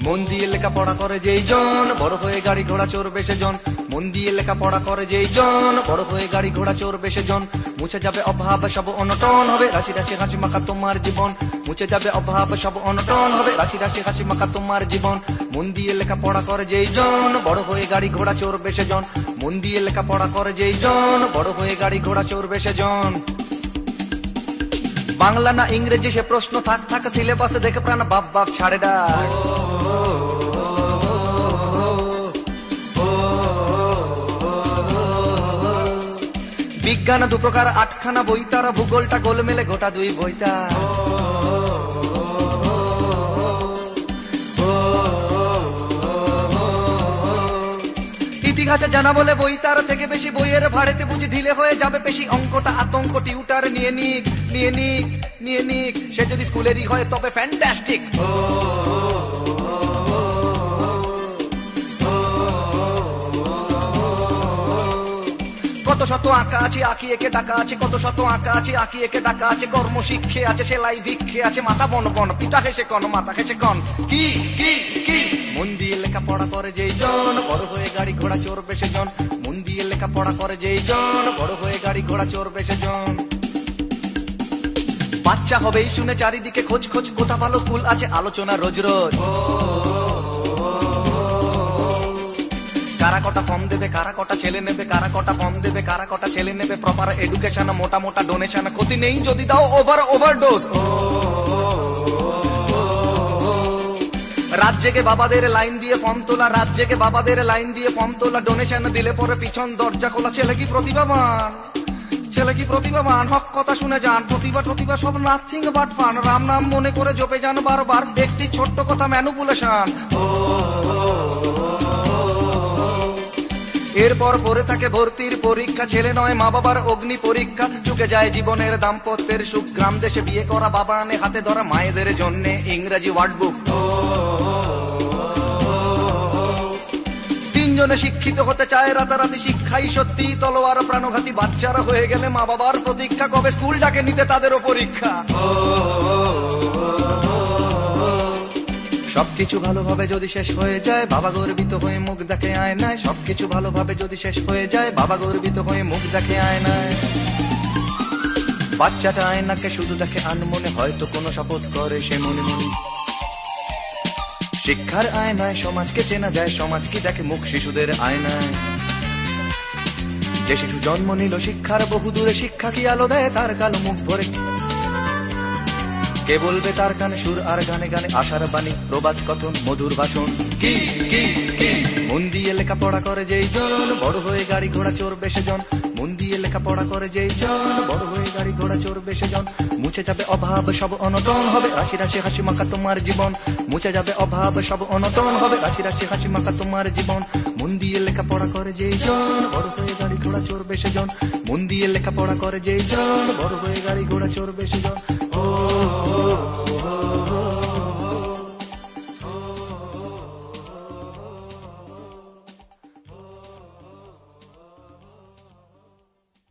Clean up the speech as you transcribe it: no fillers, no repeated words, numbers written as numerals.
মন দিয়ে লেখাপড়া করে যেই জন বড় হয়ে গাড়ি ঘোড়া চড়বে সেজন। মন দিয়ে লেখাপড়া করে যেই জন বড় হয়ে গাড়ি ঘোড়া চড়বে সেজন। মুছে যাবে অভাব সব অনটন হবে রাশি রাশি হাসি মাখা তোমার জীবন। মুছে যাবে অভাব সব অনটন হবে রাশি রাশি হাসি মাখা তোমার জীবন। মন দিয়ে লেখাপড়া করে যেই জন বড় হয়ে গাড়ি ঘোড়া চড়বে সেজন। মন দিয়ে লেখাপড়া করে যেই জন বড় হয়ে গাড়ি ঘোড়া চড়বে সেজন। বাংলা না ইংরেজি সে প্রশ্ন থাক থাক সিলেবাসে দেখে প্রাণ বাপ বাপ ছাড়ে ডাক। বিজ্ঞান দু প্রকার আটখানা বই তারা ভূগোলটা গোল মেলে গোটা দুই বইটা। ইতিহাসে জানা বলে বই তার থেকে বেশি বইয়ের ভাড়েতে বুঝি ঢিলে হয়ে যাবে পেশি। অঙ্কটা আতঙ্ক টিউটার নিয়ে নিক নিয়ে নিক নিয়ে নিক সে যদি স্কুলেরই হয় তবে ফ্যান্টাস্টিক। কত শত আঁকা আছে আঁকি একে ডাকা আছে। কত শত আঁকা আছে আঁকি একে ডাকা আছে। কর্ম শিক্ষে আছে সেলাই ভিক্ষে আছে। মাথা বন বন পিতা হেসে কন মাথা হেসে কন কি কি কি। মন দিয়ে লেখাপড়া করে যেই জন বড় হয়ে গাড়ি ঘোড়া চড়বে সেজন। মন দিয়ে লেখাপড়া করে যেই জন বড় হয়ে গাড়ি ঘোড়া চড়বে সেজন। বাচ্চা হবেই শুনে চারিদিকে খোঁজ খোঁজ কোথা ভালো স্কুল আছে আলোচনা রোজ রোজ। কারা কটা ফর্ম দেবে কারা কটা ছেলে নেবে কারা কটা ফর্ম দেবে কারা কটা ছেলে নেবে। প্রপার এডুকেশন মোটা মোটা ডোনেশন ক্ষতি নেই যদি দাও ওভারডোজ। রাত জেগে বাবাদের লাইন দিয়ে ফর্ম তোলা রাত জেগে বাবাদের লাইন দিয়ে ফর্ম তোলা। ডোনেশন দিলে পরে পিছন দরজা খোলা। ছেলে কি প্রতিভাবান ছেলে কি প্রতিভাবান হক কথা শুনে যান। প্রতিভা প্রতিভা সব নাথিং বাট ফান। রাম নাম মনে করে জপে যান বারবার। ব্যক্তি ছোট্ট কথা ম্যানুপুলেশন। এরপর পরে থাকে ভর্তির পরীক্ষা। ছেলে নয় মা বাবার অগ্নি পরীক্ষা। চুকে যায় জীবনের দাম্পত্যের সুখ। গ্রাম দেশে বিয়ে করা বাবা আনে হাতে ধরা মায়েদের জন্য ইংরেজি ওয়ার্ড বুক। তিনজনে শিক্ষিত হতে চায় রাতারাতি শিক্ষাই সত্যি তলোয়ার প্রাণঘাতী। বাচ্চারা হয়ে গেলে মা বাবার প্রতীক্ষা কবে স্কুলটাকে নিতে তাদেরও পরীক্ষা। সবকিছু ভালোভাবে যদি শেষ হয়ে যায় বাবা গর্বিত হয়ে মুখ দেখে আয়নায়। সবকিছু ভালোভাবে যদি শেষ হয়ে যায় বাবা গর্বিত হয়ে মুখ দেখে আয়নায়। বাচ্চাটা আয়নাকে শুধু দেখে আনমনে হয়তো কোনো শপথ করে সে মনে মনে। শিক্ষার আয়নায় সমাজকে চেনা যায়। সমাজ কি দেখে মুখ শিশুদের আয়নায়। যে শিশু জন্ম নিল শিক্ষার বহু দূরে। শিক্ষা কি আলো দেয় তার কালো মুখ ভরে। কে বলবে তার কানে সুর আর গানে গানে আশার বাণী প্রবাদ কথন মধুর ভাষণ কি কি কি। মন দিয়ে লেখাপড়া করে যেই জন বড় হয়ে গাড়ি ঘোড়া চড়বে সেজন। মন দিয়ে লেখাপড়া করে যেই জন বড় হয়ে গাড়ি ঘোড়া চড়বে সেজন। মুছে যাবে অভাব সব অনটন হবে রাশি রাশি হাসি মাখা তোমার জীবন। মুছে যাবে অভাব সব অনটন হবে রাশি রাশি হাসি মাখা তোমার জীবন। মন দিয়ে লেখাপড়া করে যেই জন বড় হয়ে গাড়ি ঘোড়া চড়বে সেজন। মন দিয়ে লেখাপড়া করে যেই জন বড় হয়ে গাড়ি ঘোড়া চড়বে সেজন।